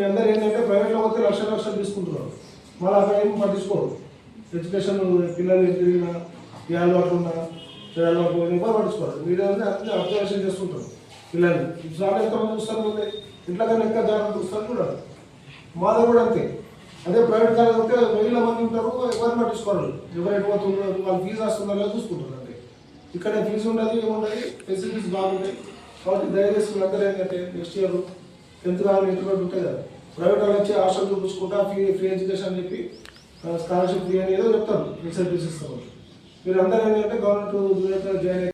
మీ అందరూ ఏంటంటే ప్రైవేట్లో పోతే లక్షలు తీసుకుంటున్నారు, మళ్ళీ అక్కడ ఏమి పట్టించుకోరు. ఎడ్యుకేషన్ పిల్లలు తిరిగినా ఏ అలవాటు ఉన్నా అలవాటు ఎవరు పట్టించుకోరు. వీడియో అన్ని అబ్జర్వేషన్ చేసుకుంటారు పిల్లల్ని. చాలా ఎంతమంది చూస్తారు, ముందే ఇంట్లో కన్నా ఇంకా జాగ్రత్త చూస్తారు చూడాలి. మాలో కూడా అంతే. అదే ప్రైవేట్ కాలేజ్ అయితే 1000 మంది ఉంటారు, ఎవరు పట్టించుకోరు. ఎవరు ఎటుపోతున్నారు, వాళ్ళు ఫీజు వస్తుందో చూసుకుంటారు అంతే. ఇక్కడ ఫీజు ఉండదు, ఏముండదు, ఫెసిలిటీస్ బాగుంటాయి. కాబట్టి దయచేసి మీ అందరూ ఏంటంటే నెక్స్ట్ ఇయర్ 10th కావాలి ఇంటర్మీడియట్ ఉంటాయి కదా, ప్రైవేట్ వాళ్ళు వచ్చి హాస్టల్ చూపించుకుంటా ఫ్రీ ఎడ్యుకేషన్ అని చెప్పి స్కాలర్షిప్ ఫ్రీ అని ఏదో చెప్తారు, ఫెసిలిటీస్ ఇస్తారు. మీరు అందరూ ఏంటంటే గవర్నమెంట్ జాయిన్